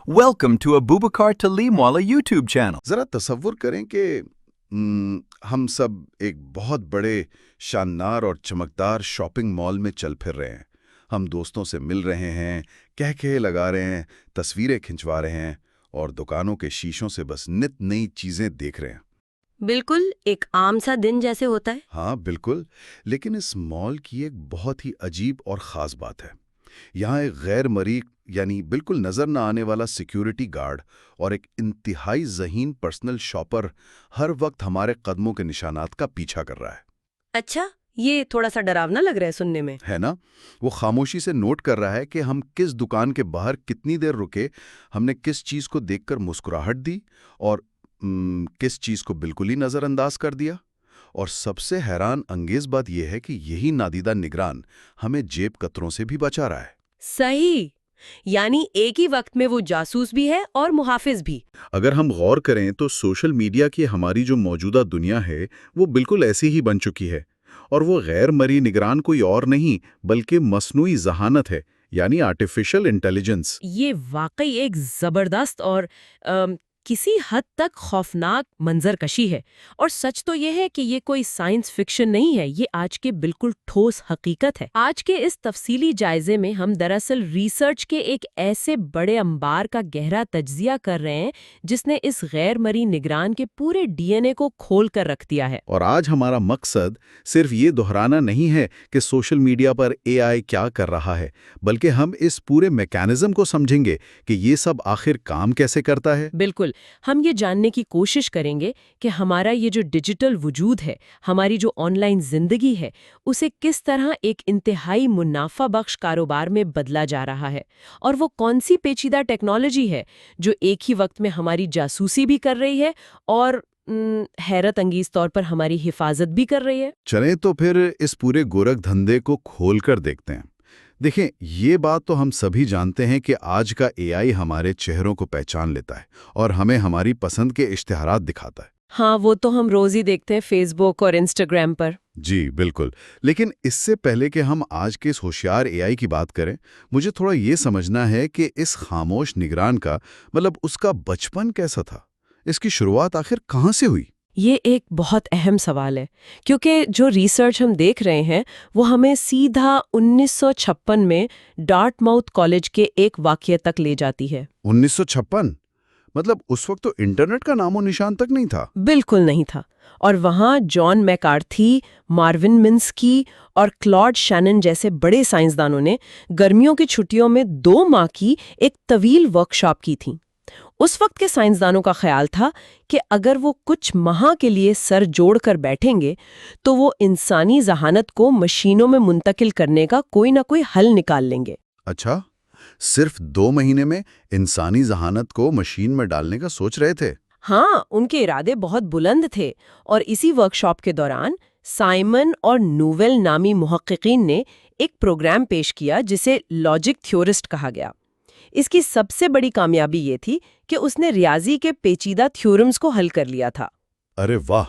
Welcome to Abubakar Talimwala YouTube channel. ذرا تصور کریں کہ ہم سب ایک بہت بڑے شاندار اور چمکدار شاپنگ مال میں چل پھر رہے ہیں. ہم دوستوں سے مل رہے ہیں، کہے لگا رہے ہیں، تصویریں کھنچوا رہے ہیں اور دکانوں کے شیشوں سے بس نت نئی چیزیں دیکھ رہے ہیں. بالکل ایک عام سا دن جیسے ہوتا ہے. ہاں بالکل، لیکن اس مال کی ایک بہت ہی عجیب اور خاص بات ہے. یہاں ایک غیر مرئی یعنی بالکل نظر نہ آنے والا سیکیورٹی گارڈ اور ایک انتہائی ذہین پرسنل شاپر ہر وقت ہمارے قدموں کے نشانات کا پیچھا کر رہا ہے. اچھا، یہ تھوڑا سا ڈراونا لگ رہا ہے سننے میں. ہے نا؟ وہ خاموشی سے نوٹ کر رہا ہے کہ ہم کس دکان کے باہر کتنی دیر رکے، ہم نے کس چیز کو دیکھ کر مسکراہٹ دی اور کس چیز کو بالکل ہی نظر انداز کر دیا. اور سب سے حیران انگیز بات یہ ہے کہ یہی نادیدہ نگران ہمیں جیب کتروں سے بھی بچا رہا ہے. صحیح، یعنی ایک ہی وقت میں وہ جاسوس بھی ہے اور محافظ بھی. اگر ہم غور کریں تو سوشل میڈیا کی ہماری جو موجودہ دنیا ہے وہ بالکل ایسی ہی بن چکی ہے، اور وہ غیر مرئی نگران کوئی اور نہیں بلکہ مصنوعی ذہانت ہے، یعنی آرٹیفیشل انٹیلیجنس. یہ واقعی ایک زبردست اور کسی حد تک خوفناک منظر کشی ہے. اور سچ تو یہ ہے کہ یہ کوئی سائنس فکشن نہیں ہے، یہ آج کے بالکل ٹھوس حقیقت ہے. آج کے اس تفصیلی جائزے میں ہم دراصل ریسرچ کے ایک ایسے بڑے انبار کا گہرا تجزیہ کر رہے ہیں جس نے اس غیر مرئی نگران کے پورے ڈی این اے کو کھول کر رکھ دیا ہے. اور آج ہمارا مقصد صرف یہ دہرانا نہیں ہے کہ سوشل میڈیا پر اے آئی کیا کر رہا ہے، بلکہ ہم اس پورے میکانزم کو سمجھیں گے کہ یہ سب آخر کام کیسے کرتا ہے. بالکل، ہم یہ جاننے کی کوشش کریں گے کہ ہمارا یہ جو ڈیجیٹل وجود ہے، ہماری جو آن لائن زندگی ہے، اسے کس طرح ایک انتہائی منافع بخش کاروبار میں بدلا جا رہا ہے، اور وہ کون سی پیچیدہ ٹیکنالوجی ہے جو ایک ہی وقت میں ہماری جاسوسی بھی کر رہی ہے اور حیرت انگیز طور پر ہماری حفاظت بھی کر رہی ہے. چلیں تو پھر اس پورے گورکھ دھندے کو کھول کر دیکھتے ہیں. دیکھیں، یہ بات تو ہم سبھی جانتے ہیں کہ آج کا اے آئی ہمارے چہروں کو پہچان لیتا ہے اور ہمیں ہماری پسند کے اشتہارات دکھاتا ہے. ہاں، وہ تو ہم روز ہی دیکھتے ہیں فیس بک اور انسٹاگرام پر. جی بالکل، لیکن اس سے پہلے کہ ہم آج کے اس ہوشیار اے آئی کی بات کریں، مجھے تھوڑا یہ سمجھنا ہے کہ اس خاموش نگران کا اس کا بچپن کیسا تھا؟ اس کی شروعات آخر کہاں سے ہوئی؟ یہ ایک بہت اہم سوال ہے، کیونکہ جو ریسرچ ہم دیکھ رہے ہیں وہ ہمیں سیدھا 1956 میں ڈارٹ ماؤتھ کالج کے ایک واقعے تک لے جاتی ہے. 1956؟ اس وقت تو انٹرنیٹ کا نام و نشان تک نہیں تھا. بالکل نہیں تھا، اور وہاں جان میکارتھی، مارون منسکی اور کلاڈ شینن جیسے بڑے سائنسدانوں نے گرمیوں کی چھٹیوں میں 2 ماہ کی ایک طویل ورکشاپ کی تھی. اس وقت کے سائنسدانوں کا خیال تھا کہ اگر وہ کچھ ماہ کے لیے سر جوڑ کر بیٹھیں گے تو وہ انسانی ذہانت کو مشینوں میں منتقل کرنے کا کوئی نہ کوئی حل نکال لیں گے. اچھا، صرف 2 مہینے میں انسانی ذہانت کو مشین میں ڈالنے کا سوچ رہے تھے؟ ہاں، ان کے ارادے بہت بلند تھے، اور اسی ورکشاپ کے دوران سائمن اور نوویل نامی محققین نے ایک پروگرام پیش کیا جسے لاجک تھیورسٹ کہا گیا. اس کی سب سے بڑی کامیابی یہ تھی کہ اس نے ریاضی کے پیچیدہ تھیورمز کو حل کر لیا تھا. ارے واہ!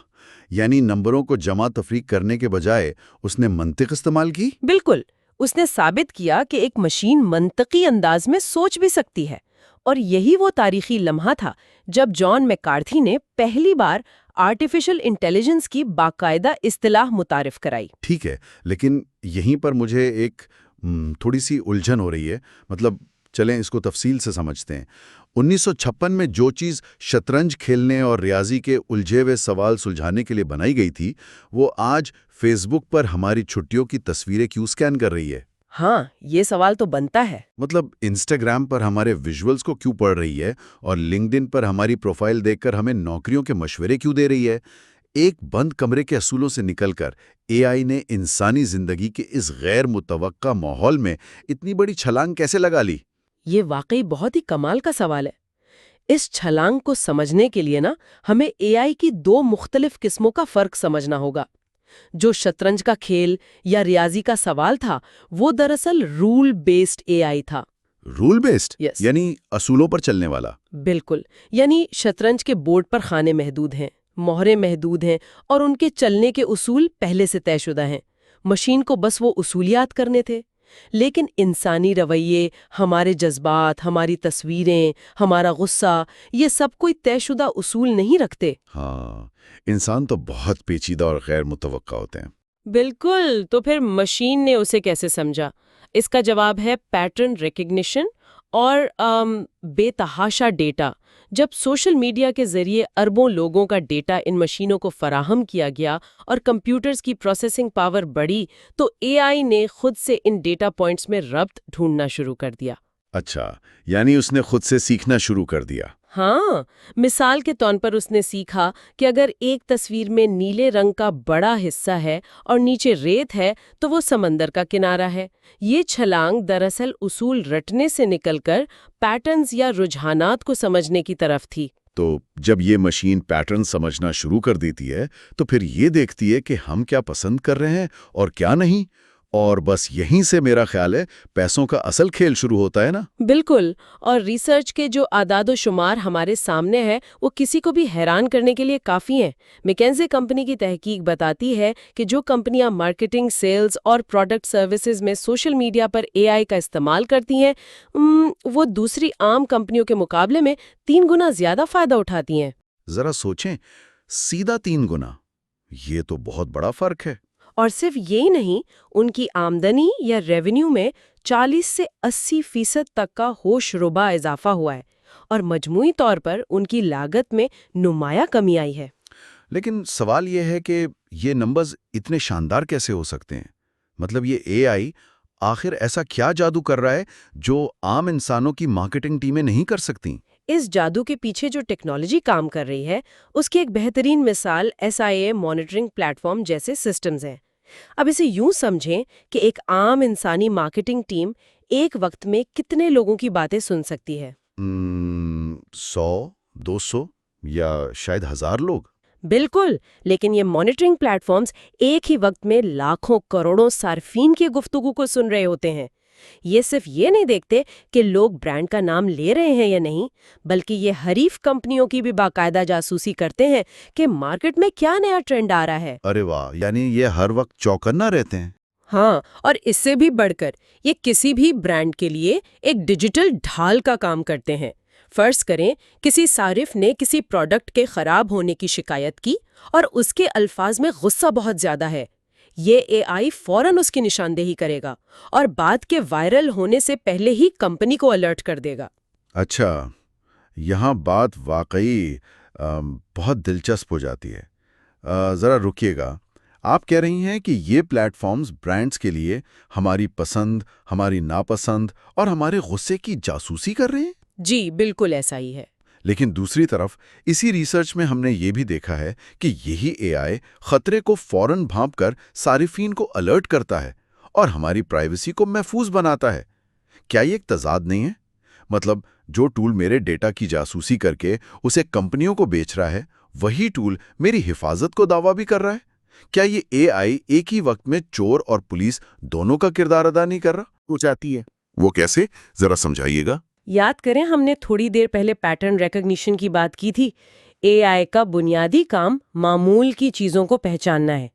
یعنی نمبروں کو جمع تفریق کرنے کے بجائے اس نے منطق استعمال کی؟ بالکل، اس نے ثابت کیا کہ ایک مشین منطقی انداز میں سوچ بھی سکتی ہے. اور یہی وہ تاریخی لمحہ تھا جب جان میکارتھی نے پہلی بار آرٹیفیشل انٹیلیجنس کی باقاعدہ اصطلاح متعارف کرائی. ٹھیک ہے، لیکن یہیں پر مجھے ایک تھوڑی سی الجھن ہو رہی ہے. چلیں اس کو تفصیل سے سمجھتے ہیں. 1956 میں جو چیز شطرنج کھیلنے اور ریاضی کے الجھے ہوئے سوال سلجھانے کے لیے بنائی گئی تھی، وہ آج فیس بک پر ہماری چھٹیوں کی تصویریں کیوں سکین کر رہی ہے؟ ہاں، یہ سوال تو بنتا ہے. انسٹاگرام پر ہمارے ویژولز کو کیوں پڑھ رہی ہے اور لنکڈ ان پر ہماری پروفائل دیکھ کر ہمیں نوکریوں کے مشورے کیوں دے رہی ہے؟ ایک بند کمرے کے اصولوں سے نکل کر اے آئی نے انسانی زندگی کے اس غیر متوقع ماحول میں اتنی بڑی چھلانگ کیسے لگا لی؟ یہ واقعی بہت ہی کمال کا سوال ہے. اس چھلانگ کو سمجھنے کے لیے ہمیں اے آئی کی 2 مختلف قسموں کا فرق سمجھنا ہوگا. جو شطرنج کا کھیل یا ریاضی کا سوال تھا، وہ دراصل رول بیسڈ اے آئی تھا. Rule based? Yes. یعنی اصولوں پر چلنے والا؟ بالکل، یعنی شطرنج کے بورڈ پر خانے محدود ہیں، مہریں محدود ہیں، اور ان کے چلنے کے اصول پہلے سے طے شدہ ہیں. مشین کو بس وہ اصولیات کرنے تھے. لیکن انسانی رویے، ہمارے جذبات، ہماری تصویریں، ہمارا غصہ، یہ سب کوئی طے شدہ اصول نہیں رکھتے۔ ہاں، انسان تو بہت پیچیدہ اور غیر متوقع ہوتے ہیں۔ بالکل، تو پھر مشین نے اسے کیسے سمجھا؟ اس کا جواب ہے پیٹرن ریکگنیشن اور بے تحاشا ڈیٹا۔ جب سوشل میڈیا کے ذریعے اربوں لوگوں کا ڈیٹا ان مشینوں کو فراہم کیا گیا اور کمپیوٹرز کی پروسیسنگ پاور بڑھی، تو اے آئی نے خود سے ان ڈیٹا پوائنٹس میں ربط ڈھونڈنا شروع کر دیا۔ اچھا، یعنی اس نے خود سے سیکھنا شروع کر دیا۔ ہاں، مثال کے طور پر اس نے سیکھا کہ اگر ایک تصویر میں نیلے رنگ کا بڑا حصہ ہے اور نیچے ریت ہے تو وہ سمندر کا کنارہ ہے۔ یہ چھلانگ دراصل اصول رٹنے سے نکل کر پیٹرنز یا رجحانات کو سمجھنے کی طرف تھی۔ تو جب یہ مشین پیٹرن سمجھنا شروع کر دیتی ہے تو پھر یہ دیکھتی ہے کہ ہم کیا پسند کر رہے ہیں اور کیا نہیں، اور بس یہیں سے میرا خیال ہے پیسوں کا اصل کھیل شروع ہوتا ہے نا؟ بالکل، اور ریسرچ کے جو اعداد و شمار ہمارے سامنے ہے وہ کسی کو بھی حیران کرنے کے لیے کافی ہیں۔ میکنزی کمپنی کی تحقیق بتاتی ہے کہ جو کمپنیاں مارکیٹنگ، سیلز اور پروڈکٹ سروسز میں سوشل میڈیا پر اے آئی کا استعمال کرتی ہیں، وہ دوسری عام کمپنیوں کے مقابلے میں 3 گنا زیادہ فائدہ اٹھاتی ہیں۔ ذرا سوچیں، سیدھا 3 گنا، یہ تو بہت بڑا فرق ہے۔ اور صرف یہی نہیں، ان کی آمدنی یا ریونیو میں 40 سے 80% تک کا ہوش ربا اضافہ ہوا ہے، اور مجموعی طور پر ان کی لاگت میں نمایاں کمی آئی ہے۔ لیکن سوال یہ ہے کہ یہ نمبرز اتنے شاندار کیسے ہو سکتے ہیں؟ مطلب یہ اے آئی آخر ایسا کیا جادو کر رہا ہے جو عام انسانوں کی مارکیٹنگ ٹیمیں نہیں کر سکتی؟ اس جادو کے پیچھے جو ٹیکنالوجی کام کر رہی ہے، اس کی ایک بہترین مثال SIA مانیٹرنگ پلیٹ فارم جیسے سسٹمز ہیں۔ اب اسے یوں سمجھیں کہ ایک عام انسانی مارکیٹنگ ٹیم ایک وقت میں کتنے لوگوں کی باتیں سن سکتی ہے؟ 100، 200 یا شاید 1000 لوگ؟ بالکل، لیکن یہ مانیٹرنگ پلیٹ فارمز ایک ہی وقت میں لاکھوں کروڑوں صارفین کی گفتگو کو سن رہے ہوتے ہیں۔ یہ صرف یہ نہیں دیکھتے کہ لوگ برانڈ کا نام لے رہے ہیں یا نہیں، بلکہ یہ حریف کمپنیوں کی بھی باقاعدہ جاسوسی کرتے ہیں کہ مارکیٹ میں کیا نیا ٹرینڈ آ رہا ہے۔ ارے واہ، یعنی یہ ہر وقت چوکنا رہتے ہیں۔ ہاں، اور اس سے بھی بڑھ کر یہ کسی بھی برانڈ کے لیے ایک ڈیجیٹل ڈھال کا کام کرتے ہیں۔ فرض کریں کسی صارف نے کسی پروڈکٹ کے خراب ہونے کی شکایت کی اور اس کے الفاظ میں غصہ بہت زیادہ ہے، یہ اے آئی فوراً اس کی نشاندہی کرے گا اور بات کے وائرل ہونے سے پہلے ہی کمپنی کو الرٹ کر دے گا۔ اچھا، یہاں بات واقعی بہت دلچسپ ہو جاتی ہے۔ ذرا رکیے گا، آپ کہہ رہی ہیں کہ یہ پلیٹ فارمز برانڈز کے لیے ہماری پسند، ہماری ناپسند اور ہمارے غصے کی جاسوسی کر رہے ہیں؟ جی بالکل ایسا ہی ہے۔ لیکن دوسری طرف اسی ریسرچ میں ہم نے یہ بھی دیکھا ہے کہ یہی اے آئی خطرے کو فوراً بھانپ کر صارفین کو الرٹ کرتا ہے اور ہماری پرائیویسی کو محفوظ بناتا ہے۔ کیا یہ ایک تضاد نہیں ہے؟ مطلب جو ٹول میرے ڈیٹا کی جاسوسی کر کے اسے کمپنیوں کو بیچ رہا ہے، وہی ٹول میری حفاظت کو دعویٰ بھی کر رہا ہے۔ کیا یہ اے آئی ایک ہی وقت میں چور اور پولیس دونوں کا کردار ادا نہیں کر رہا؟ ہو جاتی ہے۔ وہ کیسے؟ ذرا سمجھائیے گا۔ یاد کریں ہم نے تھوڑی دیر پہلے پیٹرن ریکگنیشن کی بات کی تھی۔ اے آئی کا بنیادی کام معمول کی چیزوں کو پہچاننا ہے۔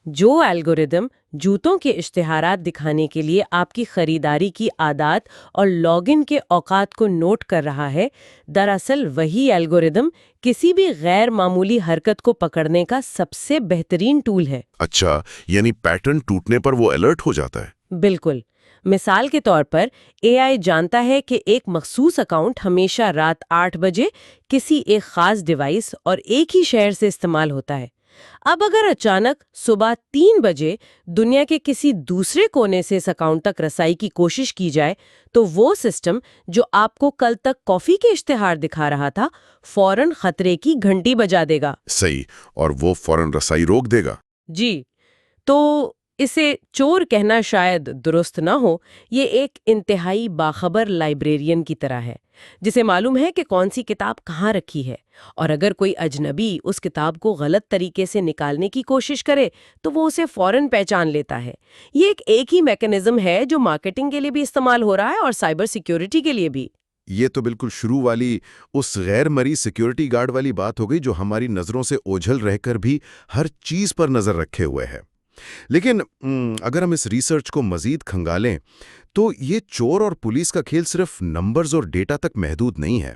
جو الگوریدم جوتوں کے اشتہارات دکھانے کے لیے آپ کی خریداری کی عادات اور لاگ ان کے اوقات کو نوٹ کر رہا ہے، دراصل وہی الگوریدم کسی بھی غیر معمولی حرکت کو پکڑنے کا سب سے بہترین ٹول ہے۔ اچھا، یعنی پیٹرن ٹوٹنے پر وہ الرٹ ہو جاتا ہے۔ بالکل۔ مثال کے طور پر اے آئی جانتا ہے کہ ایک مخصوص اکاؤنٹ ہمیشہ رات 8 بجے کسی ایک خاص ڈیوائس اور ایک ہی شہر سے استعمال ہوتا ہے۔ اب اگر اچانک صبح 3 بجے دنیا کے کسی دوسرے کونے سے اس اکاؤنٹ تک رسائی کی کوشش کی جائے تو وہ سسٹم جو آپ کو کل تک کافی کے اشتہار دکھا رہا تھا فوراً خطرے کی گھنٹی بجا دے گا۔ صحیح، اور وہ فوراً رسائی روک دے گا۔ جی، تو اسے چور کہنا شاید درست نہ ہو، یہ ایک انتہائی باخبر لائبریرین کی طرح ہے جسے معلوم ہے کہ کون سی کتاب کہاں رکھی ہے، اور اگر کوئی اجنبی اس کتاب کو غلط طریقے سے نکالنے کی کوشش کرے تو وہ اسے فوراً پہچان لیتا ہے۔ یہ ایک ہی میکانزم ہے جو مارکیٹنگ کے لیے بھی استعمال ہو رہا ہے اور سائبر سیکیورٹی کے لیے بھی۔ یہ تو بالکل شروع والی اس غیر مرئی سیکیورٹی گارڈ والی بات ہو گئی جو ہماری نظروں سے اوجھل رہ کر بھی ہر چیز پر نظر رکھے ہوئے ہے۔ لیکن اگر ہم اس ریسرچ کو مزید کھنگالیں تو یہ چور اور پولیس کا کھیل صرف نمبرز اور ڈیٹا تک محدود نہیں ہے۔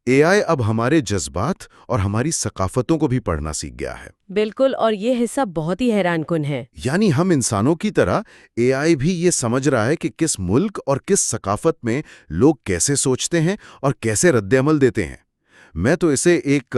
اے آئی اب ہمارے جذبات اور ہماری ثقافتوں کو بھی پڑھنا سیکھ گیا ہے۔ بالکل، اور یہ حصہ بہت ہی حیران کن ہے۔ یعنی ہم انسانوں کی طرح اے آئی بھی یہ سمجھ رہا ہے کہ کس ملک اور کس ثقافت میں لوگ کیسے سوچتے ہیں اور کیسے رد عمل دیتے ہیں۔ میں تو اسے ایک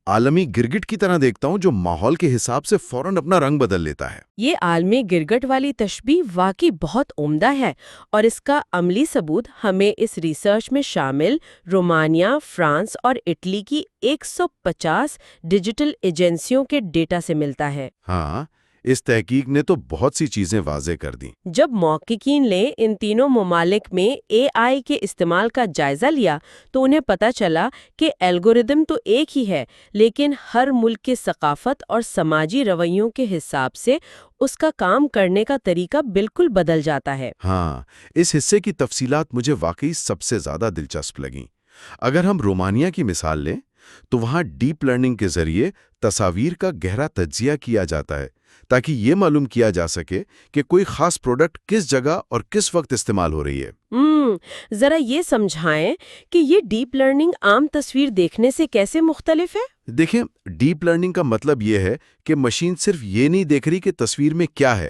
عالمی گرگٹ کی طرح دیکھتا ہوں جو ماحول کے حساب سے فوراً اپنا رنگ بدل لیتا ہے۔ یہ عالمی گرگٹ والی تشبیہ واقعی بہت عمدہ ہے، اور اس کا عملی ثبوت ہمیں اس ریسرچ میں شامل رومانیہ، فرانس اور اٹلی کی 150 ڈیجیٹل ایجنسیوں کے ڈیٹا سے ملتا ہے۔ ہاں، اس تحقیق نے تو بہت سی چیزیں واضح کر دیں۔ جب محققین نے ان تینوں ممالک میں اے آئی کے استعمال کا جائزہ لیا تو انہیں پتہ چلا کہ الگوریدم تو ایک ہی ہے، لیکن ہر ملک کے ثقافت اور سماجی رویوں کے حساب سے اس کا کام کرنے کا طریقہ بالکل بدل جاتا ہے۔ ہاں، اس حصے کی تفصیلات مجھے واقعی سب سے زیادہ دلچسپ لگیں۔ اگر ہم رومانیہ کی مثال لیں تو وہاں ڈیپ لرننگ کے ذریعے تصاویر کا گہرا تجزیہ کیا جاتا ہے تاکہ یہ معلوم کیا جا سکے کہ کوئی خاص پروڈکٹ کس جگہ اور کس وقت استعمال ہو رہی ہے۔ ذرا یہ سمجھائیں کہ یہ ڈیپ لرننگ عام تصویر دیکھنے سے کیسے مختلف ہے؟ دیکھیں، ڈیپ لرننگ کا مطلب یہ ہے کہ مشین صرف یہ نہیں دیکھ رہی کہ تصویر میں کیا ہے،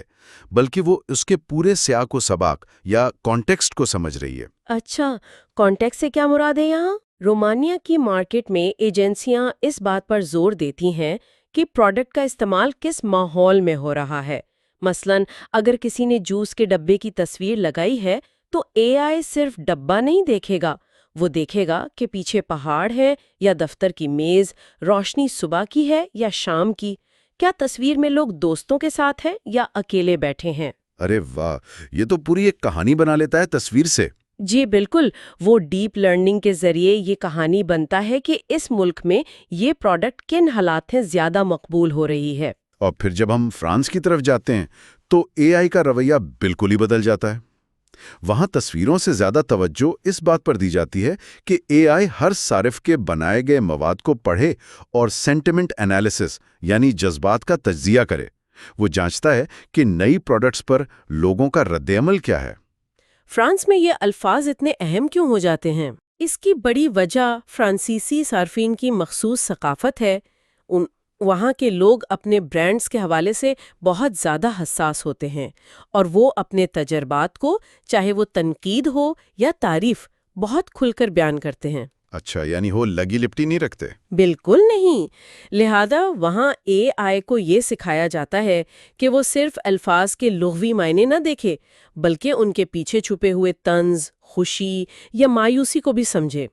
بلکہ وہ اس کے پورے سیاق و سباق یا کانٹیکسٹ کو سمجھ رہی ہے۔ اچھا، کانٹیکٹ سے کیا مراد ہے یہاں؟ رومانیہ کی مارکیٹ میں ایجنسیاں اس بات پر زور دیتی ہیں کہ پروڈکٹ کا استعمال کس ماحول میں ہو رہا ہے۔ مثلاً اگر کسی نے جوس کے ڈبے کی تصویر لگائی ہے تو اے آئی صرف ڈبہ نہیں دیکھے گا، وہ دیکھے گا کہ پیچھے پہاڑ ہے یا دفتر کی میز، روشنی صبح کی ہے یا شام کی، کیا تصویر میں لوگ دوستوں کے ساتھ ہیں یا اکیلے بیٹھے ہیں۔ ارے واہ، یہ تو پوری ایک کہانی بنا لیتا ہے تصویر سے۔ جی بالکل، وہ ڈیپ لرننگ کے ذریعے یہ کہانی بنتا ہے کہ اس ملک میں یہ پروڈکٹ کن حالات میں زیادہ مقبول ہو رہی ہے۔ اور پھر جب ہم فرانس کی طرف جاتے ہیں تو اے آئی کا رویہ بالکل ہی بدل جاتا ہے۔ وہاں تصویروں سے زیادہ توجہ اس بات پر دی جاتی ہے کہ اے آئی ہر صارف کے بنائے گئے مواد کو پڑھے اور سینٹیمنٹ انالیسس یعنی جذبات کا تجزیہ کرے۔ وہ جانچتا ہے کہ نئی پروڈکٹس پر لوگوں کا رد عمل کیا ہے۔ فرانس میں یہ الفاظ اتنے اہم کیوں ہو جاتے ہیں؟ اس کی بڑی وجہ فرانسیسی صارفین کی مخصوص ثقافت ہے۔ وہاں کے لوگ اپنے برانڈز کے حوالے سے بہت زیادہ حساس ہوتے ہیں، اور وہ اپنے تجربات کو، چاہے وہ تنقید ہو یا تعریف، بہت کھل کر بیان کرتے ہیں۔ اچھا، یعنی وہ لگی لپٹی نہیں رکھتے؟ بالکل نہیں۔ لہذا وہاں اے آئی کو یہ سکھایا جاتا ہے کہ وہ صرف الفاظ کے لغوی معنی نہ دیکھے، بلکہ ان کے پیچھے چھپے ہوئے طنز، خوشی یا مایوسی کو بھی سمجھے۔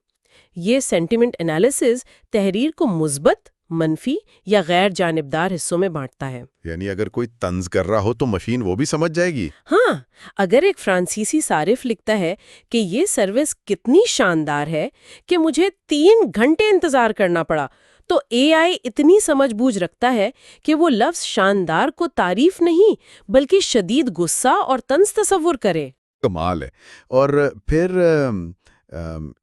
یہ سینٹیمنٹ انالیسز تحریر کو مثبت، منفی یا غیر جانبدار حصوں میں بانٹتا ہے۔ یعنی اگر کوئی طنز کر رہا ہو تو مشین وہ بھی سمجھ جائے گی؟ ہاں، اگر ایک فرانسیسی صارف لکھتا ہے کہ یہ سروس کتنی شاندار ہے کہ مجھے 3 گھنٹے انتظار کرنا پڑا، تو اے آئی اتنی سمجھ بوجھ رکھتا ہے کہ وہ لفظ شاندار کو تعریف نہیں بلکہ شدید غصہ اور طنز تصور کرے۔ کمال ہے۔ اور پھر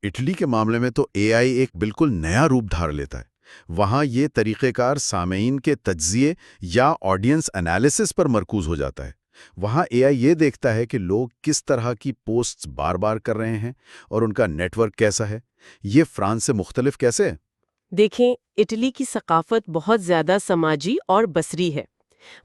اٹلی کے معاملے میں تو اے آئی ایک بالکل نیا روپ دھار لیتا ہے۔ وہاں یہ طریقہ کار سامعین کے تجزیے یا آڈینس انالیسس پر مرکوز ہو جاتا ہے۔ وہاں اے آئی یہ دیکھتا ہے کہ لوگ کس طرح کی پوسٹس بار بار کر رہے ہیں اور ان کا نیٹ ورک کیسا ہے۔ یہ فرانس سے مختلف کیسے ہے؟ دیکھیں، اٹلی کی ثقافت بہت زیادہ سماجی اور بصری ہے۔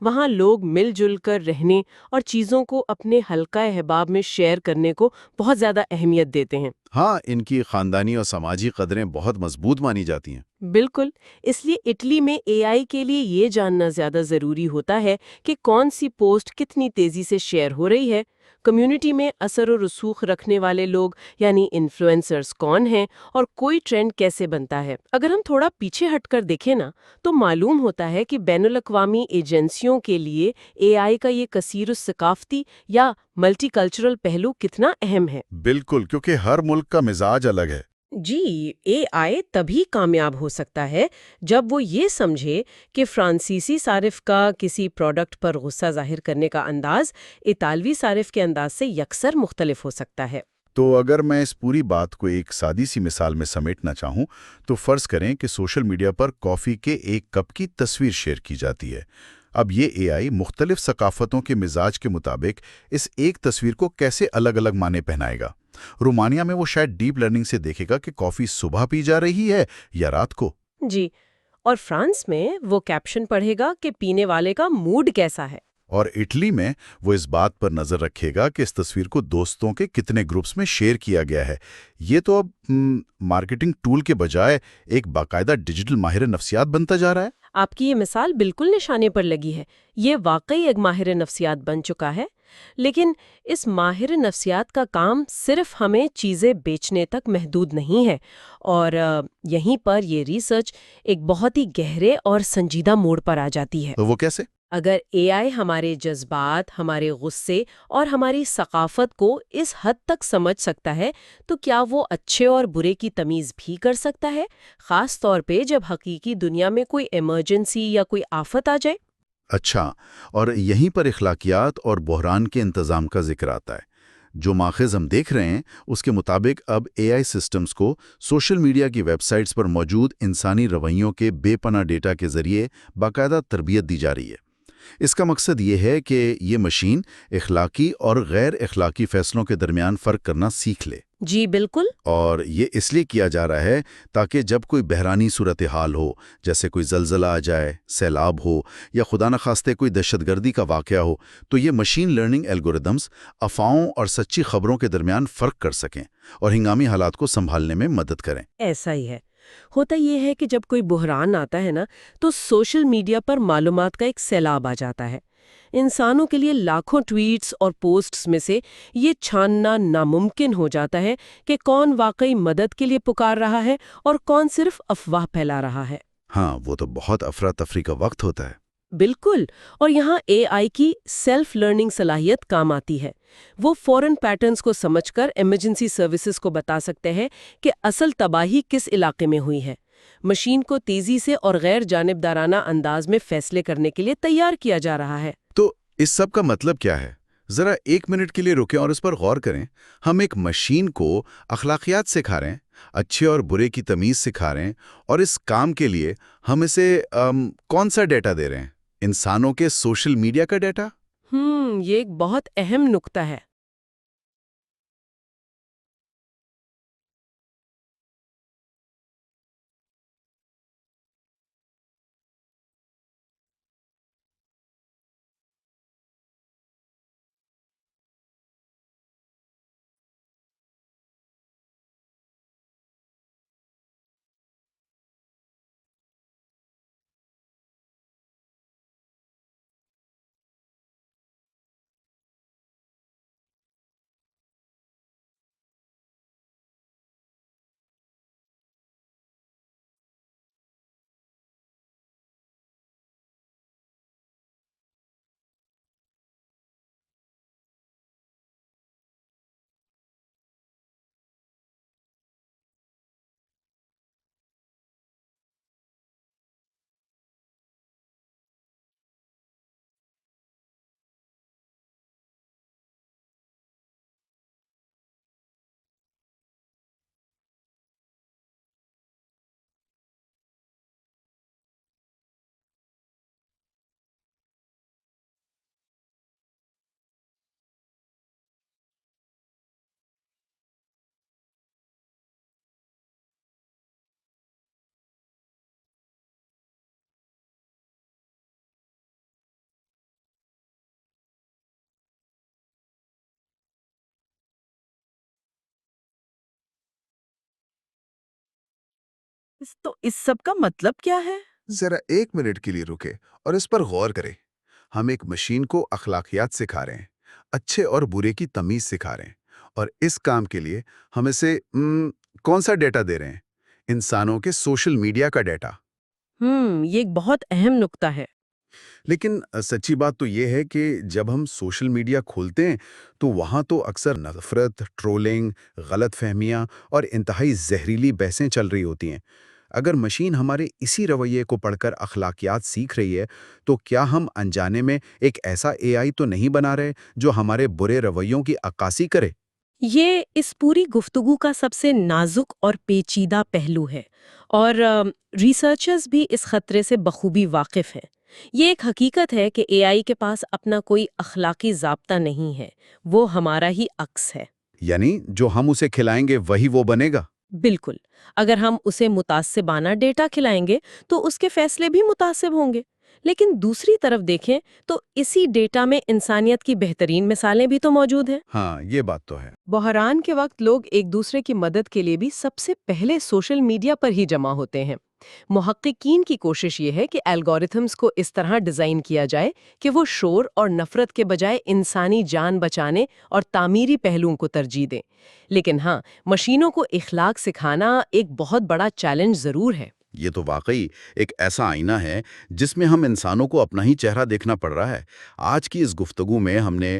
وہاں لوگ مل جل کر رہنے اور چیزوں کو اپنے حلقہ احباب میں شیئر کرنے کو بہت زیادہ اہمیت دیتے ہیں۔ ہاں، ان کی خاندانی اور سماجی قدریں بہت مضبوط مانی جاتی ہیں۔ بالکل، اس لیے اٹلی میں اے آئی کے لیے یہ جاننا زیادہ ضروری ہوتا ہے کہ کون سی پوسٹ کتنی تیزی سے شیئر ہو رہی ہے، کمیونٹی میں اثر و رسوخ رکھنے والے لوگ یعنی انفلوئنسرز کون ہیں، اور کوئی ٹرینڈ کیسے بنتا ہے۔ اگر ہم تھوڑا پیچھے ہٹ کر دیکھیں نا تو معلوم ہوتا ہے کہ بین الاقوامی ایجنسیوں کے لیے اے آئی کا یہ کثیر الثقافتی یا ملٹی کلچرل پہلو کتنا اہم ہے۔ بالکل، کیونکہ ہر ملک کا مزاج الگ ہے۔ جی، اے آئی تبھی کامیاب ہو سکتا ہے جب وہ یہ سمجھے کہ فرانسیسی صارف کا کسی پروڈکٹ پر غصہ ظاہر کرنے کا انداز اطالوی صارف کے انداز سے یکسر مختلف ہو سکتا ہے۔ تو اگر میں اس پوری بات کو ایک سادی سی مثال میں سمیٹنا چاہوں تو فرض کریں کہ سوشل میڈیا پر کافی کے ایک کپ کی تصویر شیئر کی جاتی ہے۔ اب یہ اے آئی مختلف ثقافتوں کے مزاج کے مطابق اس ایک تصویر کو کیسے الگ الگ معنی پہنائے گا؟ رومانیہ میں وہ شاید ڈیپ لرننگ سے دیکھے گا کہ کافی صبح پی جا رہی ہے یا رات کو۔ جی، اور فرانس میں وہ کیپشن پڑھے گا کہ پینے والے کا موڈ کیسا ہے۔ اور اٹلی میں وہ اس بات پر نظر رکھے گا کہ اس تصویر کو دوستوں کے کتنے گروپس میں شیئر کیا گیا ہے۔ یہ تو اب مارکیٹنگ ٹول کے بجائے ایک باقاعدہ ڈیجیٹل ماہر نفسیات بنتا جا رہا ہے۔ آپ کی یہ مثال بالکل نشانے پر لگی ہے، یہ واقعی ایک ماہر نفسیات بن چکا ہے۔ لیکن اس ماہر نفسیات کا کام صرف ہمیں چیزیں بیچنے تک محدود نہیں ہے، اور یہیں پر یہ ریسرچ ایک بہت ہی گہرے اور سنجیدہ موڑ پر آ جاتی ہے۔ تو وہ کیسے؟ اگر اے آئی ہمارے جذبات، ہمارے غصے اور ہماری ثقافت کو اس حد تک سمجھ سکتا ہے تو کیا وہ اچھے اور برے کی تمیز بھی کر سکتا ہے، خاص طور پہ جب حقیقی دنیا میں کوئی ایمرجنسی یا کوئی آفت آ جائے؟ اچھا، اور یہیں پر اخلاقیات اور بحران کے انتظام کا ذکر آتا ہے۔ جو ماخذ ہم دیکھ رہے ہیں اس کے مطابق اب اے آئی سسٹمز کو سوشل میڈیا کی ویب سائٹس پر موجود انسانی رویوں کے بے پناہ ڈیٹا کے ذریعے باقاعدہ تربیت دی جا رہی ہے۔ اس کا مقصد یہ ہے کہ یہ مشین اخلاقی اور غیر اخلاقی فیصلوں کے درمیان فرق کرنا سیکھ لے۔ جی بالکل۔ اور یہ اس لیے کیا جا رہا ہے تاکہ جب کوئی بحرانی صورتحال ہو، جیسے کوئی زلزلہ آ جائے، سیلاب ہو یا خدا نخواستہ کوئی دہشت گردی کا واقعہ ہو، تو یہ مشین لرننگ الگوریدمز افواہوں اور سچی خبروں کے درمیان فرق کر سکیں اور ہنگامی حالات کو سنبھالنے میں مدد کریں۔ ایسا ہی ہے۔ ہوتا یہ ہے کہ جب کوئی بحران آتا ہے نا، تو سوشل میڈیا پر معلومات کا ایک سیلاب آ جاتا ہے۔ انسانوں کے لیے لاکھوں ٹویٹس اور پوسٹس میں سے یہ چھاننا ناممکن ہو جاتا ہے کہ کون واقعی مدد کے لیے پکار رہا ہے اور کون صرف افواہ پھیلا رہا ہے۔ ہاں، وہ تو بہت افراتفری کا وقت ہوتا ہے۔ بالکل، اور یہاں اے آئی کی سیلف لرننگ صلاحیت کام آتی ہے۔ وہ فوراً پیٹرنز کو سمجھ کر ایمرجنسی سروسز کو بتا سکتے ہیں کہ اصل تباہی کس علاقے میں ہوئی ہے۔ مشین کو تیزی سے اور غیر جانبدارانہ انداز میں فیصلے کرنے کے لیے تیار کیا جا رہا ہے۔ تو اس سب کا مطلب کیا ہے؟ ذرا ایک منٹ کے لیے رکیں اور اس پر غور کریں۔ ہم ایک مشین کو اخلاقیات سکھا رہے ہیں، اچھے اور برے کی تمیز سکھا رہے ہیں، اور اس کام کے لیے ہم اسے کون سا ڈیٹا دے رہے ہیں؟ انسانوں کے سوشل میڈیا کا ڈیٹا؟ یہ ایک بہت اہم نقطہ ہے۔ تو اس سب کا مطلب کیا ہے؟ ذرا ایک منٹ کے لیے رکے اور اس پر غور کریں۔ ہم ایک مشین کو اخلاقیات سکھا رہے ہیں، اچھے اور برے کی تمیز سکھا رہے ہیں، اور اس کام کے لیے ہم اسے کون سا ڈیٹا دے رہے ہیں؟ انسانوں کے سوشل میڈیا کا ڈیٹا۔ یہ ایک بہت اہم نقطہ ہے۔ لیکن سچی بات تو یہ ہے کہ جب ہم سوشل میڈیا کھولتے ہیں تو وہاں تو اکثر نفرت، ٹرولنگ، غلط فہمیاں اور انتہائی زہریلی بحثیں چل رہی ہوتی ہیں۔ اگر مشین ہمارے اسی رویے کو پڑھ کر اخلاقیات سیکھ رہی ہے تو کیا ہم انجانے میں ایک ایسا اے آئی تو نہیں بنا رہے جو ہمارے برے رویوں کی عکاسی کرے؟ یہ اس پوری گفتگو کا سب سے نازک اور پیچیدہ پہلو ہے، اور ریسرچرز بھی اس خطرے سے بخوبی واقف ہیں۔ یہ ایک حقیقت ہے کہ اے آئی کے پاس اپنا کوئی اخلاقی ضابطہ نہیں ہے، وہ ہمارا ہی عکس ہے۔ یعنی جو ہم اسے کھلائیں گے وہی وہ بنے گا؟ بالکل، اگر ہم اسے متعصبانہ ڈیٹا کھلائیں گے تو اس کے فیصلے بھی متعصب ہوں گے، لیکن دوسری طرف دیکھیں تو اسی ڈیٹا میں انسانیت کی بہترین مثالیں بھی تو موجود ہیں۔ ہاں، یہ بات تو ہے۔ بحران کے وقت لوگ ایک دوسرے کی مدد کے لیے بھی سب سے پہلے سوشل میڈیا پر ہی جمع ہوتے ہیں۔ محققین کی کوشش یہ ہے کہ الگورتھمز کو اس طرح ڈیزائن کیا جائے کہ وہ شور اور نفرت کے بجائے انسانی جان بچانے اور تعمیری پہلوؤں کو ترجیح دیں۔ لیکن ہاں، مشینوں کو اخلاق سکھانا ایک بہت بڑا چیلنج ضرور ہے۔ یہ تو واقعی ایک ایسا آئینہ ہے جس میں ہم انسانوں کو اپنا ہی چہرہ دیکھنا پڑ رہا ہے۔ آج کی اس گفتگو میں ہم نے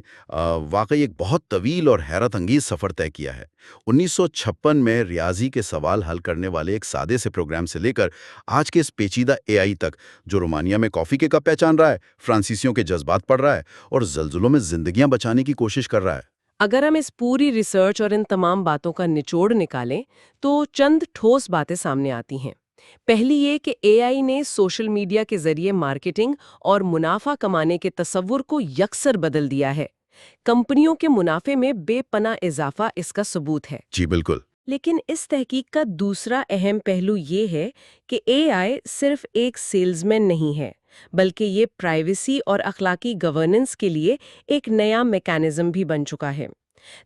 واقعی ایک بہت طویل اور حیرت انگیز سفر طے کیا ہے۔ 1956 میں ریاضی کے سوال حل کرنے والے ایک سادے سے پروگرام سے لے کر آج کے اس پیچیدہ اے آئی تک، جو رومانیہ میں کافی کے کپ پہچان رہا ہے، فرانسیسیوں کے جذبات پڑھ رہا ہے اور زلزلوں میں زندگیاں بچانے کی کوشش کر رہا ہے۔ اگر ہم اس پوری ریسرچ اور ان تمام باتوں کا نچوڑ نکالیں تو چند ٹھوس باتیں سامنے آتی ہیں۔ پہلی یہ کہ اے آئی نے سوشل میڈیا کے ذریعے مارکیٹنگ اور منافع کمانے کے تصور کو یکسر بدل دیا ہے۔ کمپنیوں کے منافع میں بے پناہ اضافہ اس کا ثبوت ہے۔ جی بالکل۔ لیکن اس تحقیق کا دوسرا اہم پہلو یہ ہے کہ اے آئی صرف ایک سیلز مین نہیں ہے، بلکہ یہ پرائیویسی اور اخلاقی گورننس کے لیے ایک نیا میکانزم بھی بن چکا ہے۔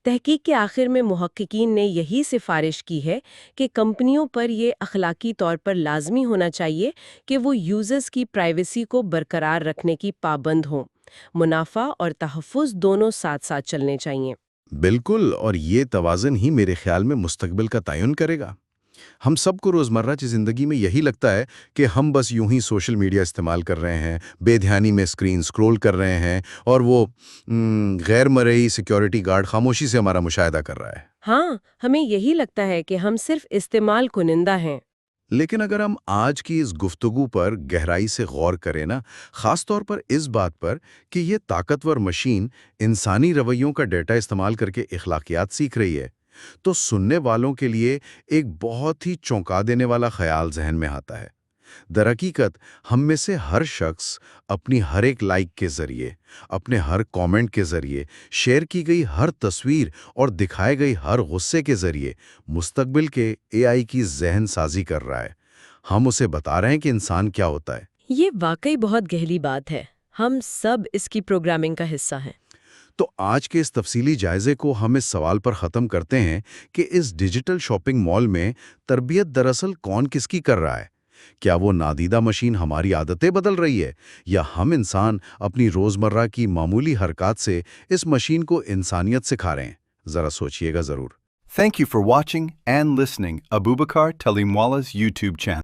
تحقیق کے آخر میں محققین نے یہی سفارش کی ہے کہ کمپنیوں پر یہ اخلاقی طور پر لازمی ہونا چاہیے کہ وہ یوزرز کی پرائیویسی کو برقرار رکھنے کی پابند ہوں۔ منافع اور تحفظ دونوں ساتھ ساتھ چلنے چاہیے۔ بالکل، اور یہ توازن ہی میرے خیال میں مستقبل کا تعین کرے گا۔ ہم سب کو روزمرہ کی زندگی میں یہی لگتا ہے کہ ہم بس یوں ہی سوشل میڈیا استعمال کر رہے ہیں، بے دھیانی میں اسکرین سکرول کر رہے ہیں، اور وہ غیر مرئی سیکیورٹی گارڈ خاموشی سے ہمارا مشاہدہ کر رہا ہے۔ ہاں، ہمیں یہی لگتا ہے کہ ہم صرف استعمال کنندہ ہیں۔ لیکن اگر ہم آج کی اس گفتگو پر گہرائی سے غور کریں نا، خاص طور پر اس بات پر کہ یہ طاقتور مشین انسانی رویوں کا ڈیٹا استعمال کر کے اخلاقیات سیکھ رہی ہے، تو سننے والوں کے لیے ایک بہت ہی چونکا دینے والا خیال ذہن میں آتا ہے۔ درحقیقت ہم میں سے ہر شخص اپنی ہر ایک لائک کے ذریعے، اپنے ہر کامنٹ کے ذریعے، شیئر کی گئی ہر تصویر اور دکھائے گئی ہر غصے کے ذریعے مستقبل کے اے آئی کی ذہن سازی کر رہا ہے۔ ہم اسے بتا رہے ہیں کہ انسان کیا ہوتا ہے۔ یہ واقعی بہت گہری بات ہے۔ ہم سب اس کی پروگرامنگ کا حصہ ہیں۔ تو آج کے اس تفصیلی جائزے کو ہم اس سوال پر ختم کرتے ہیں کہ اس ڈیجیٹل شاپنگ مال میں تربیت دراصل کون کس کی کر رہا ہے؟ کیا وہ نادیدہ مشین ہماری عادتیں بدل رہی ہے، یا ہم انسان اپنی روزمرہ کی معمولی حرکات سے اس مشین کو انسانیت سکھا رہے ہیں؟ ذرا سوچئے گا ضرور۔ Thank you for watching and listening Abubakar Talimwala's YouTube channel.